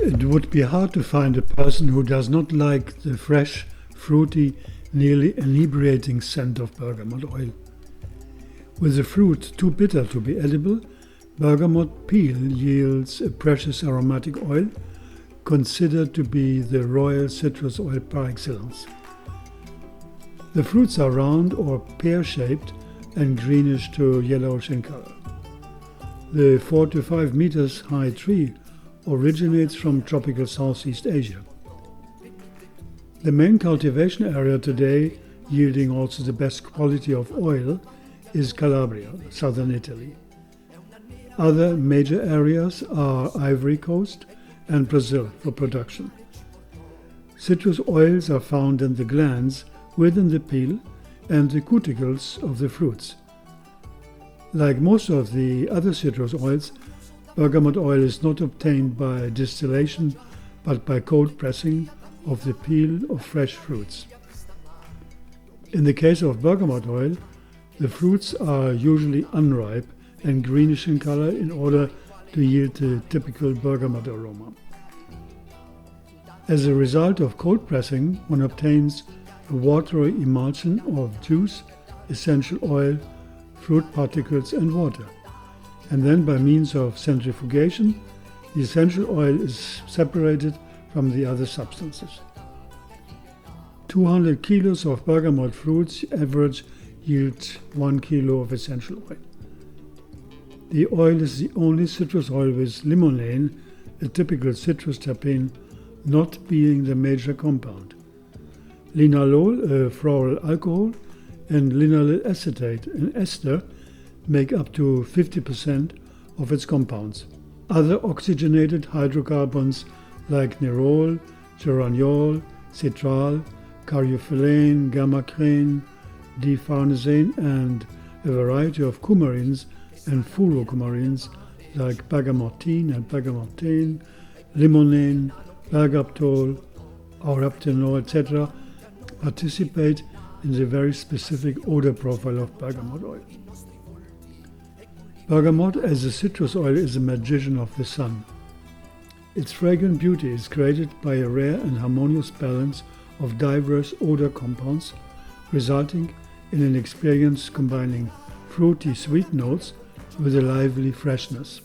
It would be hard to find a person who does not like the fresh, fruity, nearly inebriating scent of bergamot oil. With the fruit too bitter to be edible, bergamot peel yields a precious aromatic oil, considered to be the royal citrus oil par excellence. The fruits are round or pear-shaped and greenish to yellowish in color. The 4 to 5 meters high tree originates from tropical Southeast Asia. The main cultivation area today, yielding also the best quality of oil, is Calabria, southern Italy. Other major areas are Ivory Coast and Brazil for production. Citrus oils are found in the glands within the peel and the cuticles of the fruits. Like most of the other citrus oils, bergamot oil is not obtained by distillation but by cold pressing of the peel of fresh fruits. In the case of bergamot oil, the fruits are usually unripe and greenish in color in order to yield the typical bergamot aroma. As a result of cold pressing, one obtains a watery emulsion of juice, essential oil, fruit particles and water. And then by means of centrifugation, the essential oil is separated from the other substances. 200 kilos of bergamot fruits average yield 1 kilo of essential oil. The oil is the only citrus oil with limonene, a typical citrus terpene, not being the major compound. Linalol, a floral alcohol, and linaloyl acetate, an ester, make up to 50% of its compounds. Other oxygenated hydrocarbons like nerol, geraniol, citral, caryophyllene, gamma-crane, D-farnesene, and a variety of coumarins and furocumarins like bergamotine and bergamottane, limonene, bergaptol, auraptenol, etc. participate in the very specific odor profile of bergamot oil. Bergamot as a citrus oil is a magician of the sun. Its fragrant beauty is created by a rare and harmonious balance of diverse odor compounds, resulting in an experience combining fruity sweet notes with a lively freshness.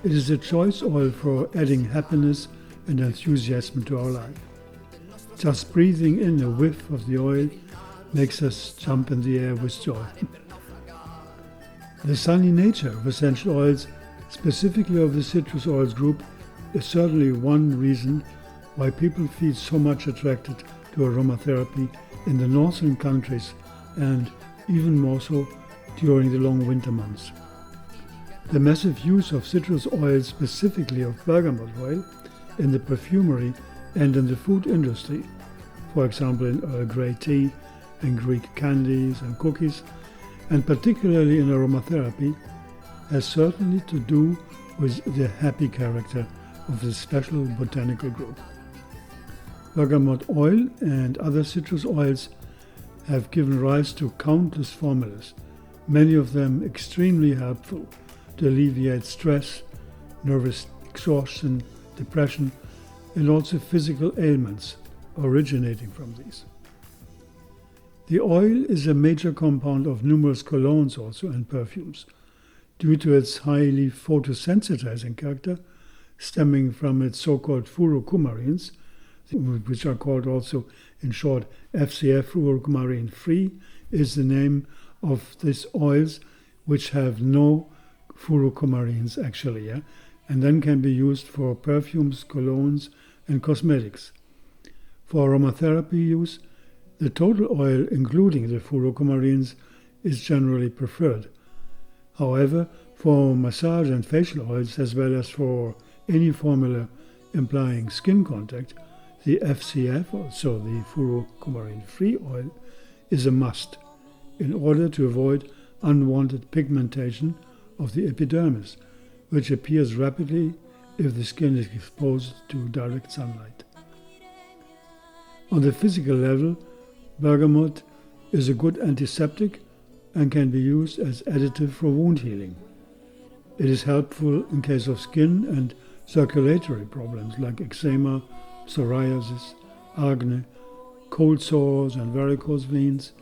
It is a choice oil for adding happiness and enthusiasm to our life. Just breathing in a whiff of the oil makes us jump in the air with joy. The sunny nature of essential oils, specifically of the citrus oils group, is certainly one reason why people feel so much attracted to aromatherapy in the northern countries and even more so during the long winter months. The massive use of citrus oil, specifically of bergamot oil, in the perfumery and in the food industry, for example in Earl Grey tea and Greek candies and cookies, and particularly in aromatherapy, has certainly to do with the happy character of this special botanical group. Bergamot oil and other citrus oils have given rise to countless formulas, many of them extremely helpful to alleviate stress, nervous exhaustion, depression, and also physical ailments originating from these. The oil is a major compound of numerous colognes also and perfumes, due to its highly photosensitizing character, stemming from its so-called furocumarins, which are called also in short FCF, furocumarin free, is the name of these oils which have no furocumarins actually, and then can be used for perfumes, colognes, and cosmetics. For aromatherapy use, the total oil, including the furocumarins, is generally preferred. However, for massage and facial oils, as well as for any formula implying skin contact, the FCF, also the furocumarin-free oil, is a must in order to avoid unwanted pigmentation of the epidermis, which appears rapidly if the skin is exposed to direct sunlight. On the physical level, bergamot is a good antiseptic and can be used as additive for wound healing. It is helpful in case of skin and circulatory problems like eczema, psoriasis, acne, cold sores and varicose veins.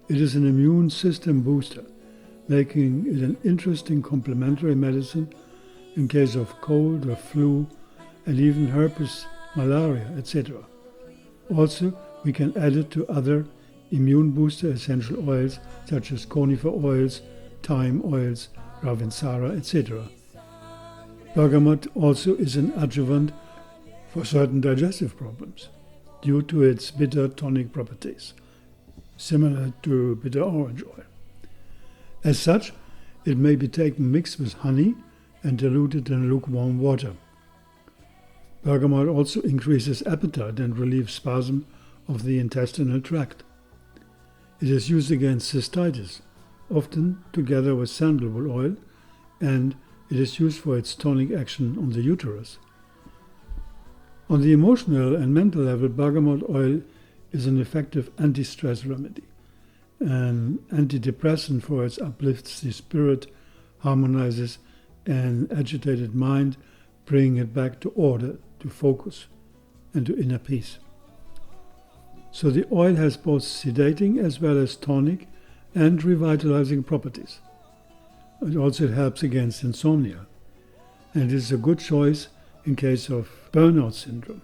It is an immune system booster, making it an interesting complementary medicine in case of cold or flu and even herpes, malaria, etc. Also, we can add it to other immune booster essential oils such as conifer oils, thyme oils, ravensara, etc. Bergamot also is an adjuvant for certain digestive problems due to its bitter tonic properties, similar to bitter orange oil. As such, it may be taken mixed with honey and diluted in lukewarm water. Bergamot also increases appetite and relieves spasm of the intestinal tract. It is used against cystitis, often together with sandalwood oil, and it is used for its tonic action on the uterus. On the emotional and mental level, bergamot oil is an effective anti-stress remedy, an antidepressant for it uplifts the spirit, harmonizes an agitated mind, bringing it back to order, to focus, and to inner peace. So the oil has both sedating as well as tonic and revitalizing properties. It also helps against insomnia, and it is a good choice in case of burnout syndrome.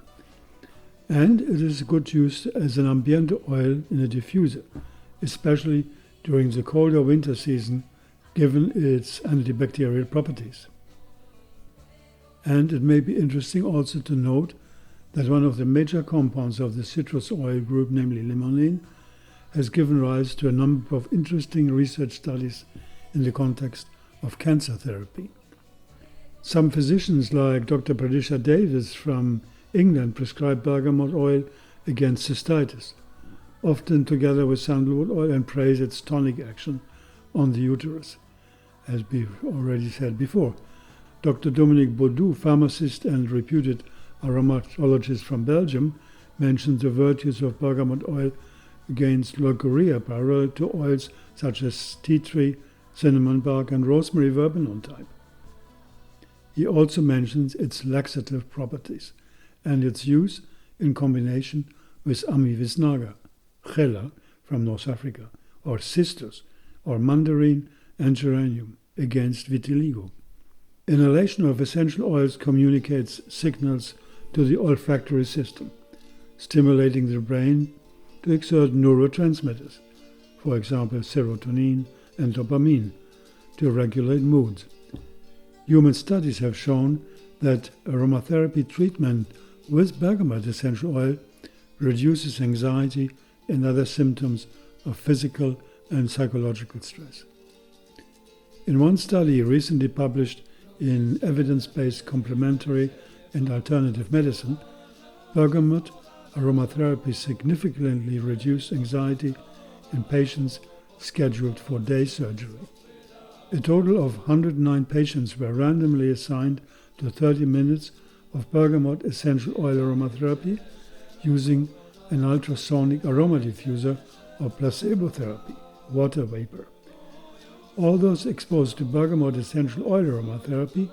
And it is a good use as an ambiente oil in a diffuser, especially during the colder winter season, given its antibacterial properties. And it may be interesting also to note that one of the major compounds of the citrus oil group, namely limonene, has given rise to a number of interesting research studies in the context of cancer therapy. Some physicians like Dr. Pradisha Davis from England prescribe bergamot oil against cystitis, often together with sandalwood oil, and praise its tonic action on the uterus, as we've already said before. Dr. Dominique Baudou, pharmacist and reputed aromatologist from Belgium, mentioned the virtues of bergamot oil against leukorrhea parallel to oils such as tea tree, cinnamon bark, and rosemary verbenone type. He also mentions its laxative properties and its use in combination with amivisnaga, gela from North Africa, or cistus, or mandarin and geranium against vitiligo. Inhalation of essential oils communicates signals to the olfactory system, stimulating the brain to exert neurotransmitters, for example serotonin and dopamine, to regulate moods. Human studies have shown that aromatherapy treatment with bergamot essential oil reduces anxiety and other symptoms of physical and psychological stress. In one study recently published in Evidence-Based Complementary and Alternative Medicine, bergamot aromatherapy significantly reduced anxiety in patients scheduled for day surgery. A total of 109 patients were randomly assigned to 30 minutes of bergamot essential oil aromatherapy using an ultrasonic aroma diffuser or placebo therapy, water vapor. All those exposed to bergamot essential oil aromatherapy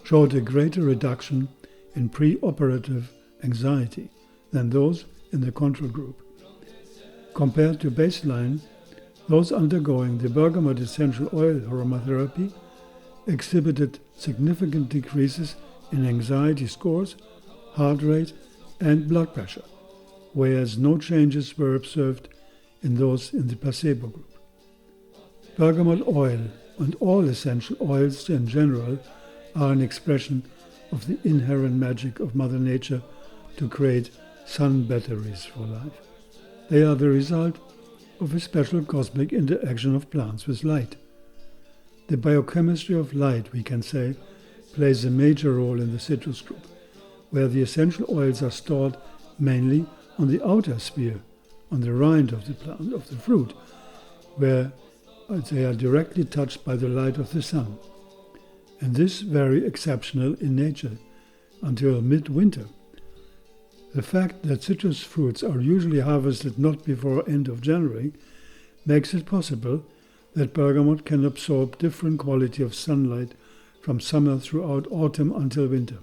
showed a greater reduction in pre-operative anxiety than those in the control group. Compared to baseline, those undergoing the bergamot essential oil aromatherapy exhibited significant decreases in anxiety scores, heart rate, and blood pressure, whereas no changes were observed in those in the placebo group. Bergamot oil and all essential oils in general are an expression of the inherent magic of Mother Nature to create sun batteries for life. They are the result of a special cosmic interaction of plants with light. The biochemistry of light, we can say, plays a major role in the citrus group, where the essential oils are stored mainly on the outer sphere, on the rind of the plant, of the fruit, where they are directly touched by the light of the sun. And this very exceptional in nature until midwinter. The fact that citrus fruits are usually harvested not before end of January makes it possible that bergamot can absorb different quality of sunlight from summer throughout autumn until winter.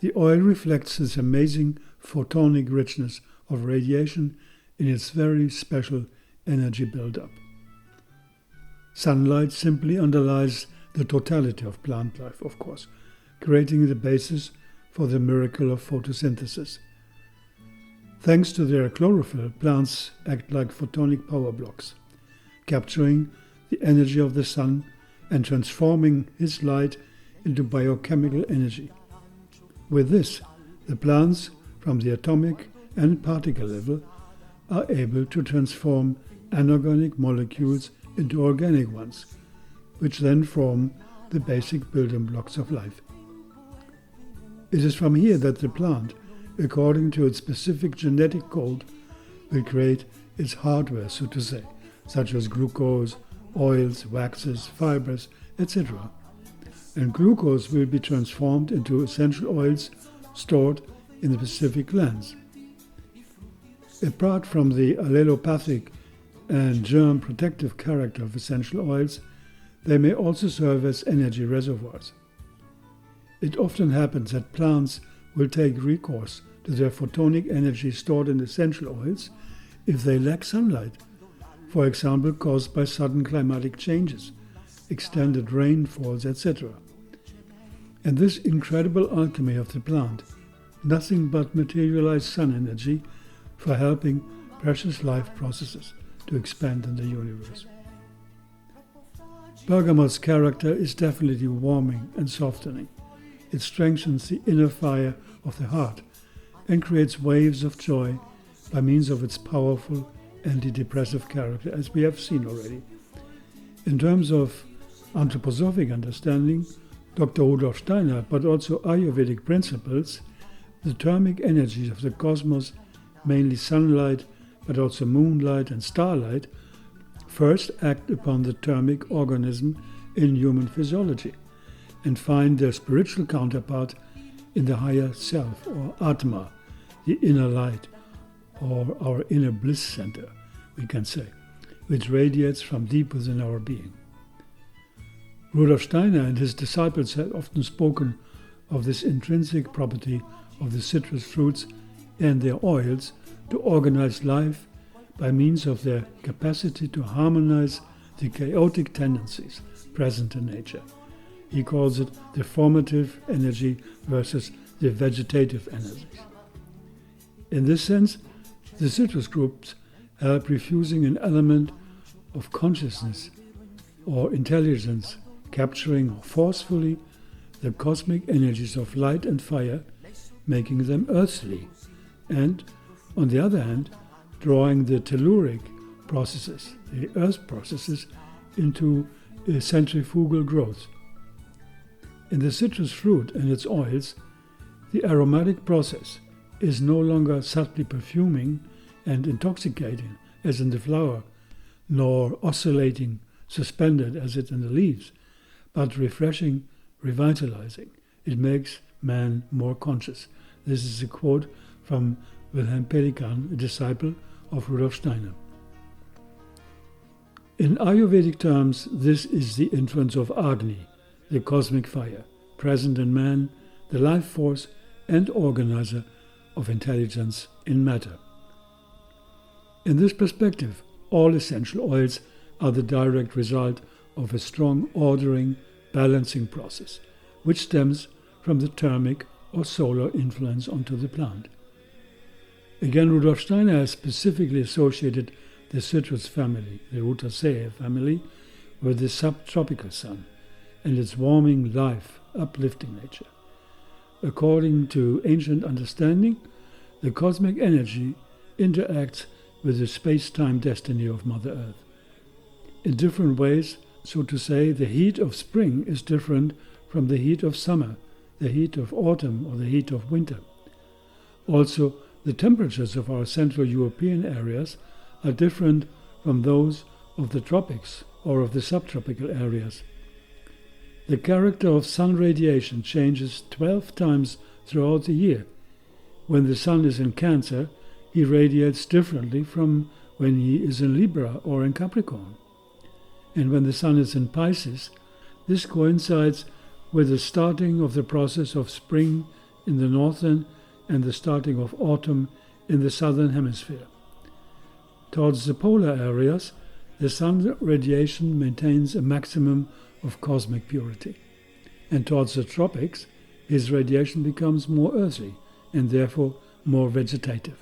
The oil reflects this amazing photonic richness of radiation in its very special energy buildup. Sunlight simply underlies the totality of plant life, of course, creating the basis for the miracle of photosynthesis. Thanks to their chlorophyll, plants act like photonic power blocks, capturing the energy of the sun and transforming his light into biochemical energy. With this, the plants, from the atomic and particle level, are able to transform anorganic molecules into organic ones, which then form the basic building blocks of life. It is from here that the plant, according to its specific genetic code, will create its hardware, so to say, such as glucose, oils, waxes, fibers, etc. And glucose will be transformed into essential oils stored in the specific glands. Apart from the allelopathic and germ protective character of essential oils, they may also serve as energy reservoirs. It often happens that plants will take recourse to their photonic energy stored in essential oils if they lack sunlight, for example caused by sudden climatic changes, extended rainfalls, etc. And this incredible alchemy of the plant, nothing but materialized sun energy for helping precious life processes to expand in the universe. Bergamot's character is definitely warming and softening. It strengthens the inner fire of the heart and creates waves of joy by means of its powerful antidepressive character, as we have seen already. In terms of anthroposophic understanding, Dr. Rudolf Steiner, but also Ayurvedic principles, the thermic energies of the cosmos, mainly sunlight, but also moonlight and starlight, first act upon the thermic organism in human physiology and find their spiritual counterpart in the higher self, or Atma, the inner light, or our inner bliss center, we can say, which radiates from deep within our being. Rudolf Steiner and his disciples have often spoken of this intrinsic property of the citrus fruits and their oils to organize life by means of their capacity to harmonize the chaotic tendencies present in nature. He calls it the formative energy versus the vegetative energies. In this sense, the citrus groups help refusing an element of consciousness or intelligence, capturing forcefully the cosmic energies of light and fire, making them earthly, and, on the other hand, drawing the telluric processes, the earth processes, into a centrifugal growth. In the citrus fruit and its oils, the aromatic process is no longer subtly perfuming and intoxicating as in the flower, nor oscillating, suspended as it in the leaves, but refreshing, revitalizing. It makes man more conscious. This is a quote from Wilhelm Pelikan, a disciple of Rudolf Steiner. In Ayurvedic terms, this is the influence of Agni, the cosmic fire, present in man, the life force and organizer of intelligence in matter. In this perspective, all essential oils are the direct result of a strong ordering, balancing process, which stems from the thermic or solar influence onto the plant. Again, Rudolf Steiner has specifically associated the citrus family, the Rutaceae family, with the subtropical sun and its warming life, uplifting nature. According to ancient understanding, the cosmic energy interacts with the space-time destiny of Mother Earth. In different ways, so to say, the heat of spring is different from the heat of summer, the heat of autumn, or the heat of winter. Also, the temperatures of our Central European areas are different from those of the tropics or of the subtropical areas. The character of sun radiation changes 12 times throughout the year. When the sun is in Cancer, he radiates differently from when he is in Libra or in Capricorn. And when the sun is in Pisces, This coincides with the starting of the process of spring in the northern and the starting of autumn in the southern hemisphere. Towards the polar areas, the sun radiation maintains a maximum of cosmic purity, and towards the tropics, his radiation becomes more earthy and therefore more vegetative.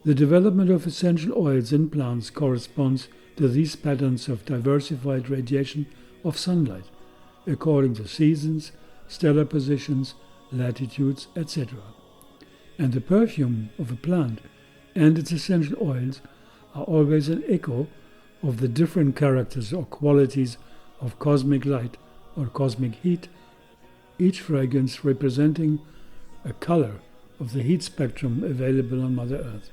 The development of essential oils in plants corresponds to these patterns of diversified radiation of sunlight, according to seasons, stellar positions, latitudes, etc. And the perfume of a plant and its essential oils are always an echo of the different characters or qualities of cosmic light or cosmic heat, each fragrance representing a color of the heat spectrum available on Mother Earth.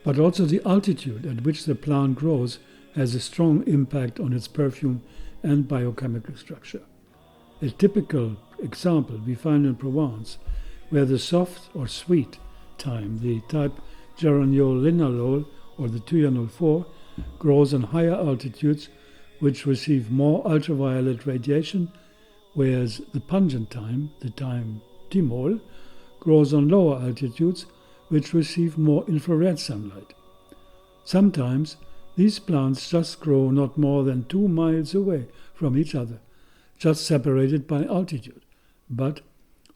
But also the altitude at which the plant grows has a strong impact on its perfume and biochemical structure. A typical example we find in Provence, where the soft or sweet thyme, the type geraniol linalool or the Thujanol 4, grows on higher altitudes which receive more ultraviolet radiation, whereas the pungent thyme, the thyme thymol, grows on lower altitudes which receive more infrared sunlight. Sometimes these plants just grow not more than 2 miles away from each other, just separated by altitude, but,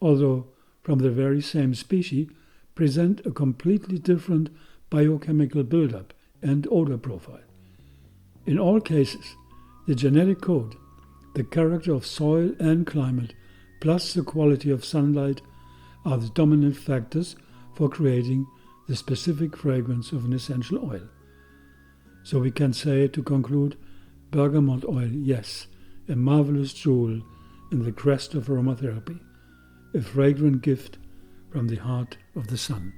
although from the very same species, present a completely different biochemical buildup and odor profile. In all cases, the genetic code, the character of soil and climate, plus the quality of sunlight are the dominant factors for creating the specific fragrance of an essential oil. So we can say, to conclude, bergamot oil, yes, a marvelous jewel in the crest of aromatherapy, a fragrant gift from the heart of the sun.